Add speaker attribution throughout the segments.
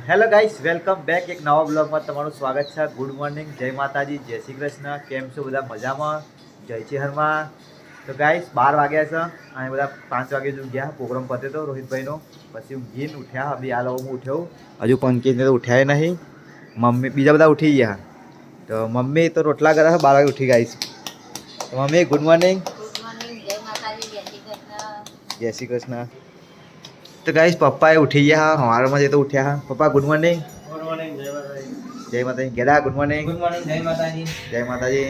Speaker 1: Hello guys, welcome back એક નવા બ્લોગમાં તમારું સ્વાગત છે. ગુડ મોર્નિંગ, જય માતાજી, જય શ્રી કૃષ્ણ. કેમ છો બધા? મજામાં? જય ચેહરમાં. તો ગાઈસ 12 વાગ્યા છે અને બધા 5 વાગે જ ગયા. પ્રોગ્રામ પત્યો તો રોહિતભાઈનો. પછી ઊંઘીને ઉઠ્યા. અભી આ લોકો હું ઉઠ્યો. હજુ પંકીજને તો ઉઠ્યા નહીં. મમ્મી બીજા બધા ઉઠી ગયા. તો મમ્મી તો રોટલા કરે છે. 12 વાગે ઉઠી ગાઈસ. તો મમ્મી ગુડ મોર્નિંગ.
Speaker 2: જય માતાજી, જય શ્રી કૃષ્ણ.
Speaker 1: જય શ્રી કૃષ્ણ. તો ગાઈસ પપ્પાએ ઉઠી ગયા. સવારમાં જે તો ઉઠ્યા. પપ્પા ગુડ મોર્નિંગ.
Speaker 3: ગુડ મોર્નિંગ, જય માતાજી.
Speaker 1: જય માતાજી. GEDA good morning.
Speaker 3: Good morning, જય માતાજી.
Speaker 1: જય માતાજી.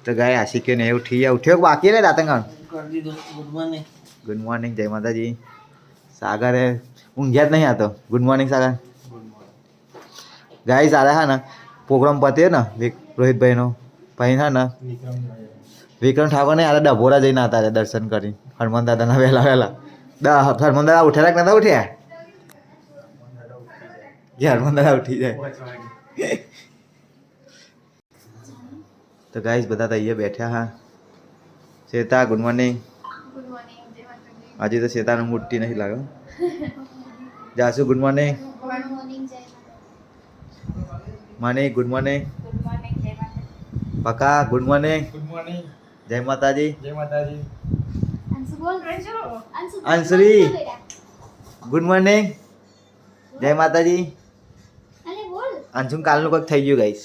Speaker 1: તો ગાય આશિકે ને ઉઠી ગયા. ઉઠ્યો બાકી રે દાતંગણ.
Speaker 3: કરી દીધું. Good morning.
Speaker 1: ગુડ મોર્નિંગ, જય માતાજી. સાગરે ઊંઘ્યા જ નહીં આતો. Good morning Sagar.
Speaker 3: Good morning.
Speaker 1: ગાય સારા હા ને પ્રોગ્રામ પત્યો ને રોહિતભાઈનો ભાઈ હા ને વિક્રમ ઠાકોર ને આરે ડભોરા જઈને હતા દર્શન કરી હનુમાન દાદાના વહેલા હનુમાન દાદા ઉઠ્યા કે નતા ઉઠ્યા? હનુમાન દાદા ઉઠી જાય. તો ગાઈસ બધા તો અહીંયા બેઠા હા. Shweta good morning.
Speaker 2: Good morning, જય માતાજી.
Speaker 1: આજે તો શ્વેતાનું મૂર્તિ નહીં લાગે. જાસુ ગુડ મોર્નિંગ.
Speaker 2: ગુડ મોર્નિંગ, જય માતાજી.
Speaker 1: માની ગુડ મોર્નિંગ.
Speaker 2: ગુડ મોર્નિંગ, જય માતાજી.
Speaker 1: પકા ગુડ મોર્નિંગ.
Speaker 3: ગુડ મોર્નિંગ,
Speaker 1: જય માતાજી.
Speaker 3: જય માતાજી.
Speaker 2: અંશુ બોલ રેજો. અંશુ બોલ.
Speaker 1: અંશુરી.
Speaker 2: બોલ બેટા.
Speaker 1: Good morning. જય માતાજી.
Speaker 2: અલે બોલ.
Speaker 1: અંશુન કાલનું કંઈક થઈ ગયું ગાઈસ.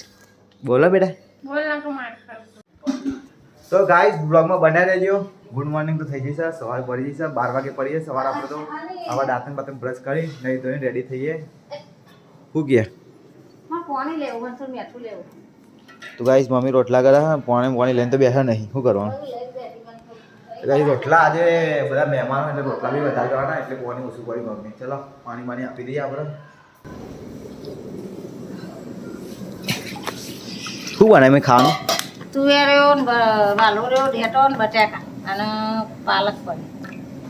Speaker 1: બોલો બેટા.
Speaker 2: બોલ ના કો માર કર.
Speaker 1: તો ગાઈસ બ્લોગમાં બન્યા રહેજો. ગુડ મોર્નિંગ તો થઈ જશે. સવાર પડી જશે 12 વાગે પડીએ. સવાર આપણે તો આવા દાંતન બાતન બ્રશ કરી નહીં તો રેડી થઈએ. શું ગયા?
Speaker 2: માં પાણી લેવું મને થોડું મીઠું લેવું.
Speaker 1: તો ગાઈસ મમ્મી રોટલા કરે છે. પાણી લઈને તો બેઠા નહીં. શું કરવાનું? ગાઈસ રોટલા આજે બધા મહેમાનો એટલે રોટલા બી વધારે કરવાના એટલે પાણી ઓછું પડી મમ્મી. ચલો પાણી આપી દઈએ આપણે. શું બનાય મેં ખાવાનું?
Speaker 2: તુવેર રહ્યો ને વાલો રહ્યો ઢેટો ને બટાકા અને પાલક પડી.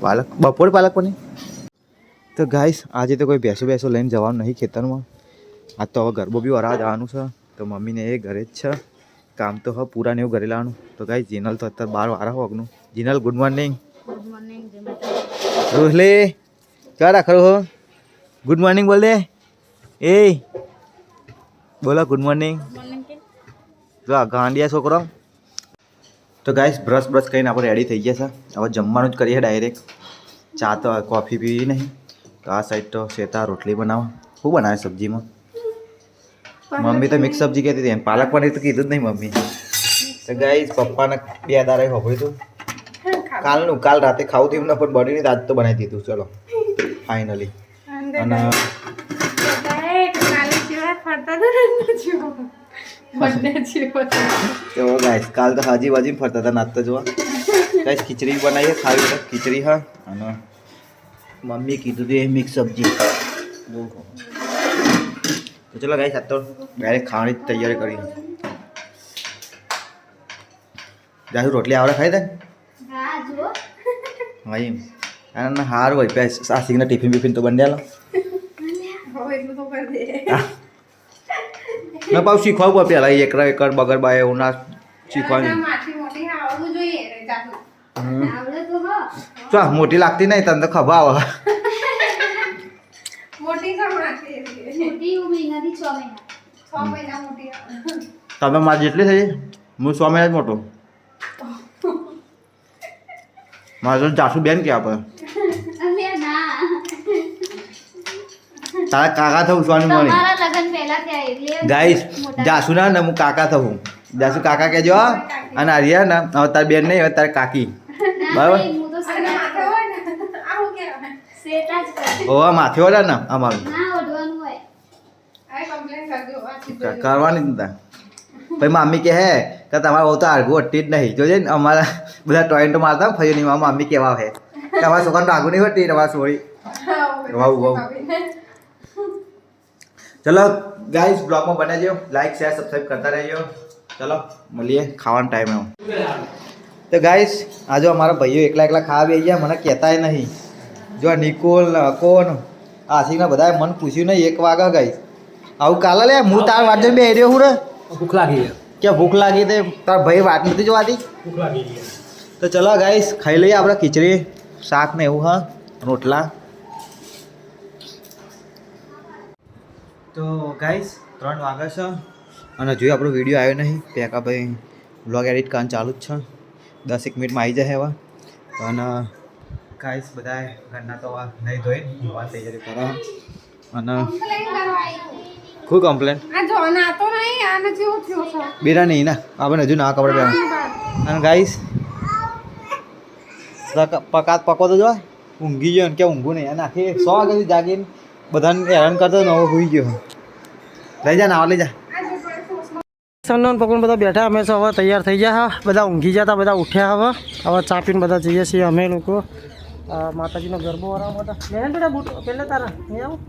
Speaker 1: પાલક બપોર પાલક પનીર. તો ગાઈસ આજે તો કોઈ ભેંસો લઈને જવાનું નહીં ખેતરમાં. આજ તો હવે ગરબો બી વરાવા જવાનું છે. તો મમ્મીને એ ઘરે જ છે. કામ તો હવે પૂરા ને એવું ઘરે લાવવાનું. તો ગાઈસ જીનલ તો અત્યારે 12 વાળા હોગનું. Jinal good morning.
Speaker 2: Good morning, જય માતાજી.
Speaker 1: રોહલે ક્યાં રાખો હો? ગુડ મોર્નિંગ બોલ દે. એ બોલો ગુડ મોર્નિંગ.
Speaker 2: મોર્નિંગ કે
Speaker 1: જો આ ગાંડિયા છોકરો. તો ગાઈસ બ્રશ કરીને આપણે રેડી થઈ ગયા છે. હવે જમવાનું જ કરીએ ડાયરેક્ટ. ચા તો કોફી પીવી નહીં. તો આ સાઈડ તો શ્વેતા રોટલી બનાવવા. શું બનાવે સબ્જીમાં? મમ્મી તો મિક્સ સબ્જી કહેતી હતી. પાલક પનીર તો કીધું જ નહીં મમ્મી. તો ગાઈસ પપ્પાને 2 દાડા હોભળ્યું હતું. કાલ રાતે ખાવું હતું એમને પણ બની નહીં. આજ તો બનાવી દીધું. ચલો ફાઇનલી. અને તો ગાઈસ કાલ તો હાજી વાજી ફરતા હતા નાસ્તો જોવા. ગાઈસ ખીચડી બનાવીએ ખાવી તો ખીચડી હા. અને મમ્મી કીધું હતું એ મિક્સ સબ્જી. તો ચલો ગાઈસ આ તો ડાયરેક્ટ ખાવાની તૈયારી કરી. જાસુ રોટલી આવડે ખાઈ દે.
Speaker 2: હા જો
Speaker 1: હા એમ અને હારું હોય પેસ આ સિંગના ટિફિન તો બની આલો.
Speaker 2: હવે એટલું તો કરી દે.
Speaker 1: ના પાછું શીખવાવું પડે પહેલાં એકર બગર બાય એવું ના શીખવાનું.
Speaker 2: માથી મોટી આવડવું જોઈએ રે જાતું. આવડે તો હો.
Speaker 1: ચા મોટી લાગતી નહીં તને તો ખભા આવે.
Speaker 2: મોટી કા માથી મોટી મહિનાથી 6 મહિના 6 મહિના મોટી
Speaker 1: તમે મારી જેટલી થઈ હું 100 મહિના જ મોટો. મારે તો જાસુ બેન કે આપણે
Speaker 2: અમે ના
Speaker 1: તારા કાકા થવું સોની મળી.
Speaker 2: તમારા લગન પહેલા થયા એટલે
Speaker 1: ગાઈસ જાસુ ના ને હું કાકા થવું. જાસુ કાકા કહેજો અને આર્યા ને હવે તારી બેન નહીં હવે તારી કાકી. બરાબર
Speaker 2: હું તો માથે હોય ને આવું કેવાય સેટા જ કરે.
Speaker 1: ઓવા માથે ઓડા ને અમારું
Speaker 2: ના ઓઢવાનું હોય આ કમ્પ્લેન કરજો
Speaker 1: કરવાની જ નતા. ભાઈ મમ્મી કહે કે તમારે બહુ તો આઘું અટતી જ નહીં જોજે ને અમારા બધા ટોયન તો મારતા ફરી નહીં મારા મમ્મી કેવા હે તમારા છોકરાનું આઘું નહીં હોતી તમારા છોડી. બહુ ચલો ગાઈસ બ્લોગમાં બનાવજો. લાઈક શેર સબસ્ક્રાઈબ કરતા રહેજો. ચલો મળીએ ખાવાનો ટાઈમ એવો. તો ગાઈસ આજે અમારા ભાઈઓ એકલા ખાવા બેસી ગયા. મને કહેતાય નહીં. જો નિકોલ ને કોણ આશિકના બધાએ મને પૂછ્યું નહીં 1 વાગે ગાઈસ. આવું કાલે લે હું તાર વાટ જોઈને બેસી રહ્યો હું રે.
Speaker 3: ભૂખ લાગી
Speaker 1: કે ભૂખ લાગી તે તાર ભાઈ વાત નથી જોવાતી.
Speaker 3: ભૂખ લાગી ગઈ.
Speaker 1: તો ચલો ગાઈસ ખાઈ લઈએ આપણે ખીચડી શાક ને એવું હા રોટલા. તો ગાઈસ 3 વાગે છે અને હજુ આપણો વિડીયો આવ્યો નહીં. પેકા ભાઈ વ્લોગ એડિટ કામ ચાલુ જ છે. 10 મિનિટમાં આવી જાય હવે. અને ગાઈસ બધા ઘરના તો નહીં ધોઈ જોવા તૈયારી કરો. અને શું કમ્પ્લેન બેરા નહીં ના આપણે હજુ ના કપડે પહેરવા. અને ગાઈસ પકો તો જો ઊંઘી ગયો ને કે ઊંઘું નહીં અને આખી 100 વાગ્યાથી જાગીને બધાને હેરાન કરતો નવો હોઈ ગયો. લઈ જા નાવા લઈ જા.
Speaker 4: સન્નાન પકડીને બધા બેઠા અમે તો હવે તૈયાર થઈ ગયા હા. બધા ઊંઘી જતા બધા ઉઠ્યા હવે ચા પીને બધા જઈએ છીએ અમે લોકો માતાજીનો ગરબો વરાવવા માટે. મેં બેટા બૂટ પહેલા તારા નહીં આવું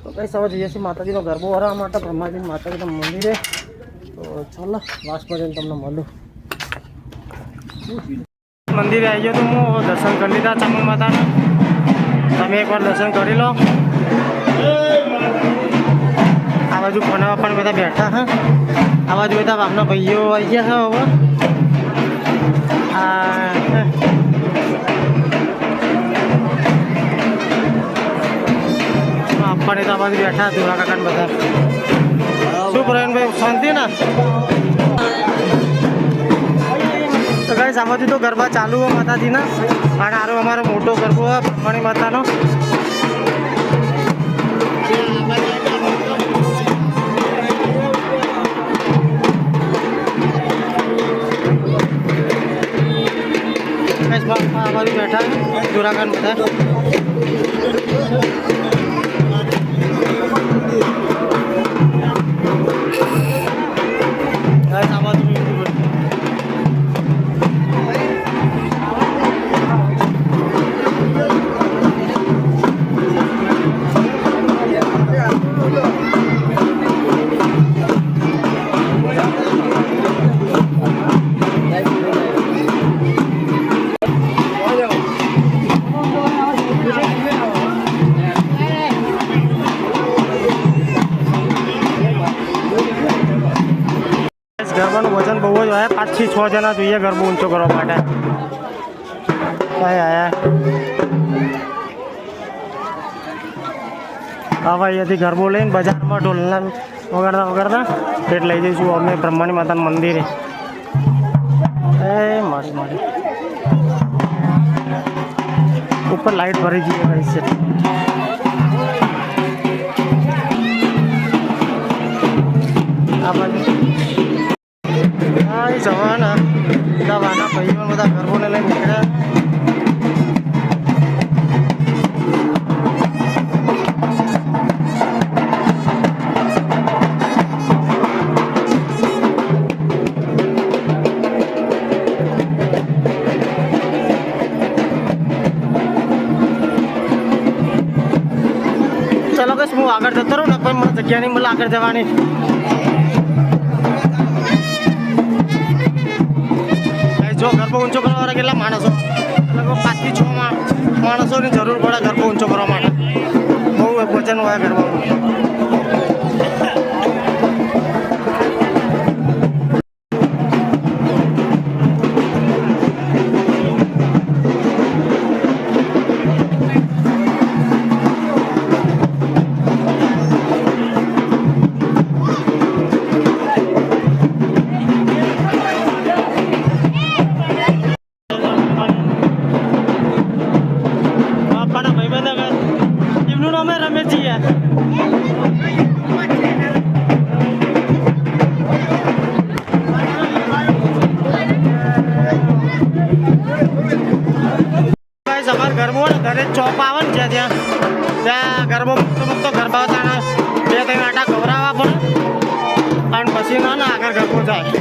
Speaker 4: તો કઈ સવાર જઈએ છીએ માતાજીનો ગરબો વરાવવા માટે બ્રહ્માજી માતાજીના મંદિરે. તો ચાલો લાસ્ટ પર્યંત તમને મળું. મંદિરે આવી ગયો તો હું દર્શન કરી લીધા ચામુંડ માતાના. તમે એકવાર દર્શન કરી લો. આ બાજુ ભણાવવા પણ બધા બેઠા હા. આ બાજુ બધા આપણા ભાઈઓ આવી ગયા હા. હવે આપવાની તો આ બાજુ બેઠા ધોરા કાકા બધા. શું પ્રવીણભાઈ શાંતિ ના? તો ગાઈસ આ બાજુ તો ગરબા ચાલુ હોય માતાજીના. અને આરો અમારો મોટો ગરબો હોય બ્રહ્માણી માતાનો. આ બાજુ બેઠા ધોરાકાન બધા. આ બાજુ ગરબાનું વજન બહુ જ હોય. 5 થી 6 જણા જોઈએ ગરબો ઊંચો કરવા માટે. આયા હવે અહીંયાથી ગરબો લઈને બજારમાં ઢોલના વગાડતા પેટ લઈ જઈશું અમે બ્રહ્માણી માતાના મંદિરે. મારી ઉપર લાઈટ ભરી જઈએ કઈ છે. આ બાજુ જવાના બધા વાના ભાઈઓ બધા ગરબોને લઈને નીકળ્યા. ચલો કશ હું આગળ જતો રહું ને કોઈ મને જગ્યા નહીં મળે આગળ જવાની. જો ગરબો ઊંચો કરવા કેટલા માણસો લગભગ 5 થી 6 માણસોની જરૂર પડે ગરબો ઊંચો કરવા માટે. બહુ વજન હોય ગરબાનું. ગરબો ઘરે ચોપ આવે ને ત્યાં ગરબો મુક્તો ગરબા હતા 2-3 આટા ખવડાવવા પડે અને પછી ના આગળ ગરબો જાય.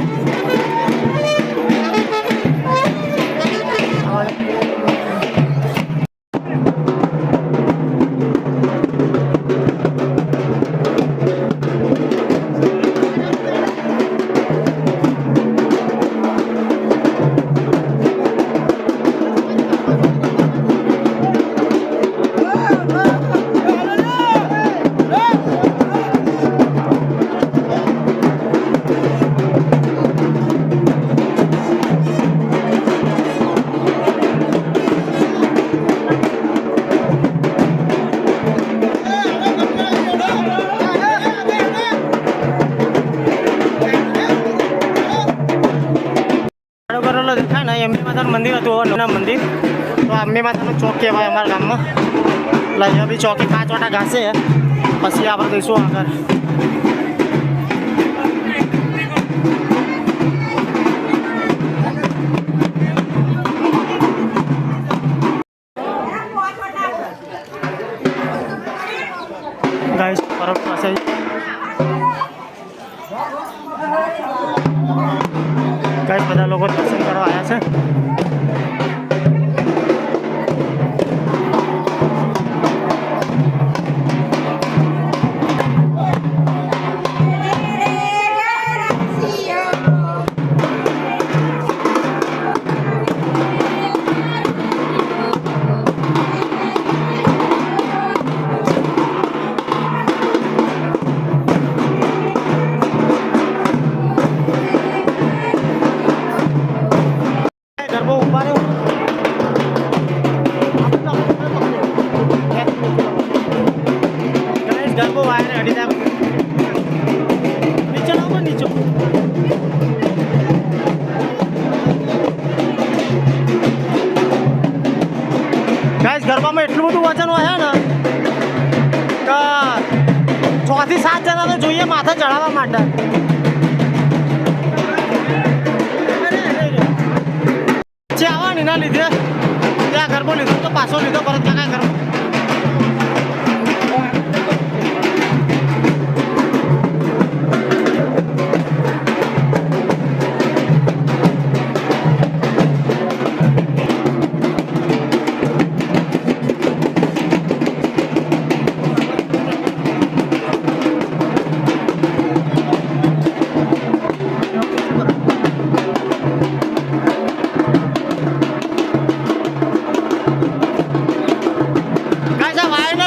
Speaker 4: મંદિર થાય ને અંબે માતાનું મંદિર હતું નવના મંદિર તો અંબે માતાનું ચોક કહેવાય અમારા ગામમાં એટલે અહીંયા બી ચોકી 5 વાટા ઘાસે પછી આપણે જઈશું આગળ ગાઈસ પરબ પાસે ગાઈસ બધા લોકો દર્શન કરવા આવ્યા છે ગરબો ઉભા રહ્યો ગરબો વાયરે અડી જાય નીચે લાવો નીચે ગાઈસ ગરબામાં એટલું બધું વજન હોય ને કે 6 થી 7 જણા તો જોઈએ માથે ચડાવવા માટે આવવાની ના લીધે ત્યાં ગરબો લીધો તો પાછો લીધો પરત ક્યાં ગરબો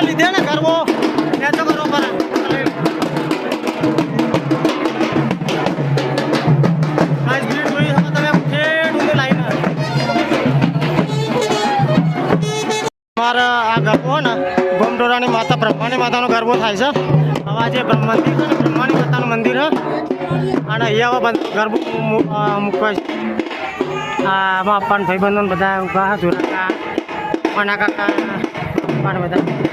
Speaker 4: લીધે ને ગરબો એ તો કરવો પડે આજ ભીડ જોઈ શકો તમે ખેડૂની લાઈન અમારા આ ગરબો ને ગોમડોરાની માતા બ્રહ્માની માતાનો ગરબો થાય છે હવે આ જે મંદિર છે ને બ્રહ્માની માતાનું મંદિર છે અને અહીંયા હવે ગરબો મૂકવાય છે આમાં પણ ભાઈબંધો બધા ઉભા જોડા માના કાકા પણ બધા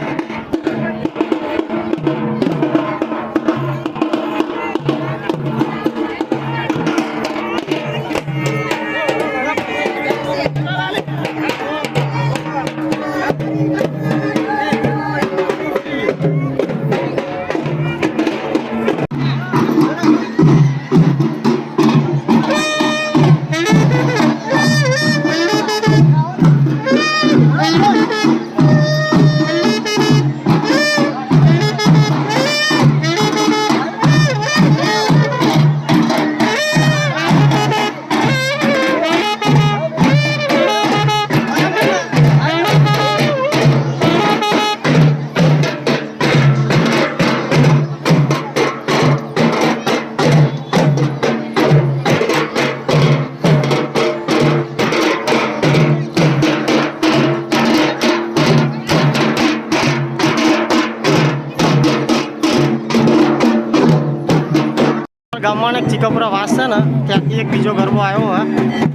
Speaker 4: ગામમાં એક ચીકાપુરા વાસ છે ને ત્યાંથી એક બીજો ગરબો આવ્યો હોય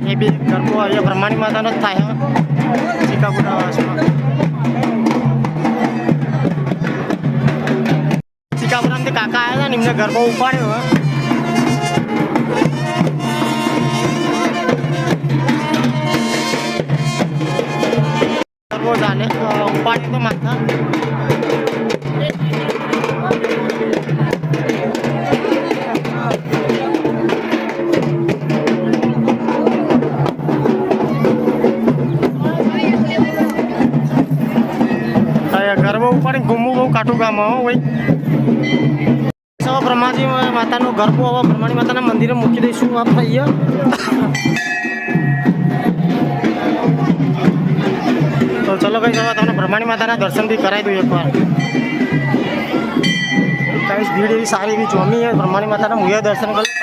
Speaker 4: એ બી ગરબો અહીંયા બ્રહ્માની માતાનો જ થાય ચીકાપુરા વાસમાં ચીકાપુરામાંથી કાકા આવ્યા હતા ને એમને ગરબો ઉપાડ્યો હોય ગરબો ચાલે ઉપાડ્યો તો માથા ગરબો ઉપાડીને ઘૂમવું બહુ કાઠું કામ હોય બ્રહ્માજી માતાનો ગરબો હવે બ્રહ્માણી માતાના મંદિરે મૂકી દઈશું આપણે અહીંયા તો ચલો ભાઈ હવે તમને બ્રહ્માણી માતાના દર્શન બી કરાવી દઉં એકવાર કઈ ભીડ એવી સારી એવી જોમી છે બ્રહ્માણી માતાના મુયા દર્શન કરું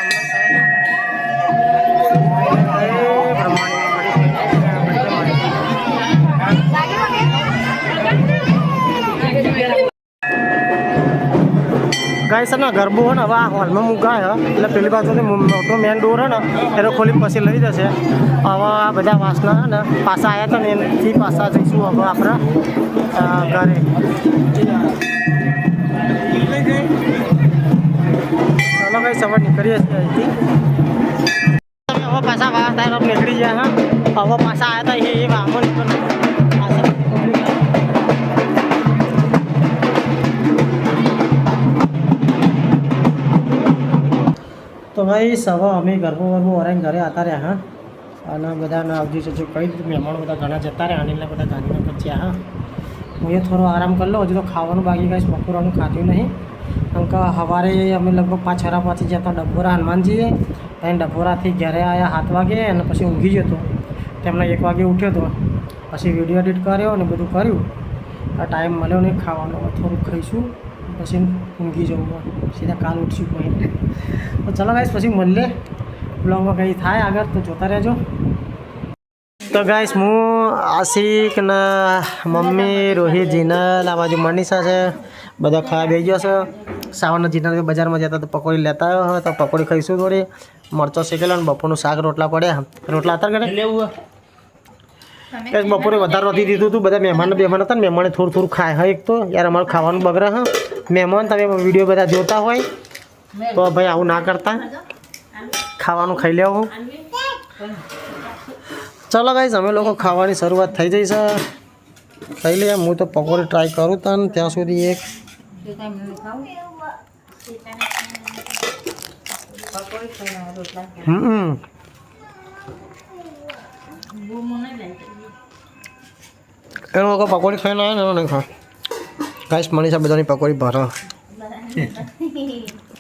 Speaker 4: ગાય છે ને ગરબો હે ને હવે આ હોલમાં મૂકાય એટલે પેલી બાજુથી મોટો મેન ડોર હે ને એનો ખોલી પછી લઈ જશે. હવે આ બધા વાસના હે ને પાછા આવ્યા હતા ને એનાથી પાછા જઈશું હવે આપણે ઘરે. ચાલો ભાઈ સવાર નીકળીએ છીએ અહીંથી. હવે પાછા વાસ થાય નીકળી ગયા હા. હવે પાછા આવ્યા હતા એ વામન તો ભાઈ સવા અમે ગરબો ઓરાઈને ઘરે આવતા રહ્યા હા. અને બધાને આવજી છે જો કઈ મહેમાનો બધા ઘણા જતા રહ્યા અનિલને બધા ગાંધીનગર થયા હા. હું એ થોડો આરામ કરી લો, હજુ તો ખાવાનું બાકી કાંઈ બપોરનું ખાધું નહીં. કારણ કે સવારે અમે લગભગ 5:30 જતા ડભોરા હનુમાનજીએ અને ડભોરાથી ઘરે આવ્યા 7 વાગે અને પછી ઊંઘી ગયો હતો. તેમને 1 વાગે ઉઠ્યો હતો, પછી વિડીયો એડિટ કર્યો અને બધું કર્યું. આ ટાઈમ મળ્યો નહીં ખાવાનો, થોડુંક ખાઈશું પછી ઊંઘી જવું, સીધા કાલ ઉઠશું કોઈ. તો ચલો ગાઈસ પછી મળીએ બ્લોગમાં કંઈ થાય આગળ તો જોતા રહેજો. તો ગાઈસ હું આશિક ને મમ્મી રોહિત જીનલ આ બાજુ મનીષા છે બધા ખાવા બેસી ગયો છે. સાવરના જીનલ બજારમાં જતા તો પકોડી લેતા આવ્યો તો પકોડી ખાઈશું થોડી, મરચો શેકેલો અને બપોરનું શાક રોટલા પડ્યા. રોટલા હતા કરે
Speaker 3: લેવું
Speaker 4: કંઈક બપોરે વધારે નથી દીધું હતું. બધા મહેમાન હતા ને મહેમાને થોડું ખાય હા. એક તો યાર અમારું ખાવાનું બગડે હા. મહેમાન તમે વિડીયો બધા જોતા હોય તો ભાઈ આવું ના કરતા, ખાવાનું ખાઈ લેવું. ચલો ગાઈસ અમે લોકો ખાવાની શરૂઆત થઈ જઈ છે, ખાઈ લઈએ. હું તો પકોડી ટ્રાય કરું તને ત્યાં સુધી એક એનો લોકો પકોડી ખાઈને આવે ને એનો નહીં ખા. ગાઈસ મનીષા બધાની પકોડી ભરો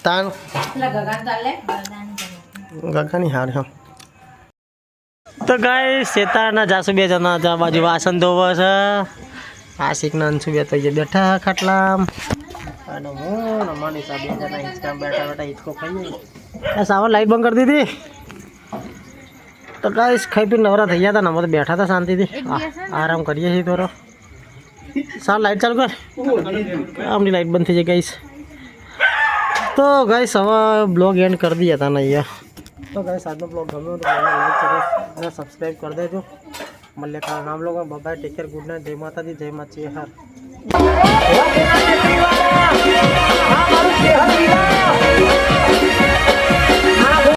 Speaker 4: તાન ગગાની હાર હા. તો ગાઈસ શેતાના જાસુ 2 જણા હતા બાજુ વાસણ ધોવે છે. આશિકના અંશુ 2 તો બેઠા ખાટલામ અને હું ને મનીષા 2 જણા હિંચકામાં બેઠા હિંચકો ખાઈએ. સાવર લાઈટ બંધ કરી દીધી. તો ગાઈસ ખાઈ પી નવરા થઈ ગયા હતા ને અમે તો બેઠા હતા શાંતિથી આરામ કરીએ છીએ થોડો. સાર લાઈટ ચાલુ કર, આમની લાઈટ બંધ થઈ જાય ગાઈસ. તો ગાઈસ હવે બ્લોગ એન્ડ કરી દઈએ હતા ને અહીંયા. તો ગાઈસ આજનો બ્લોગ ગમ્યો તો લાઈક કરો, સબસ્ક્રાઈબ કરી દેજો. મળીએ કાલ નામ લોકો bye, take care, good night, જય માતાજી, જય માતાજી હાર.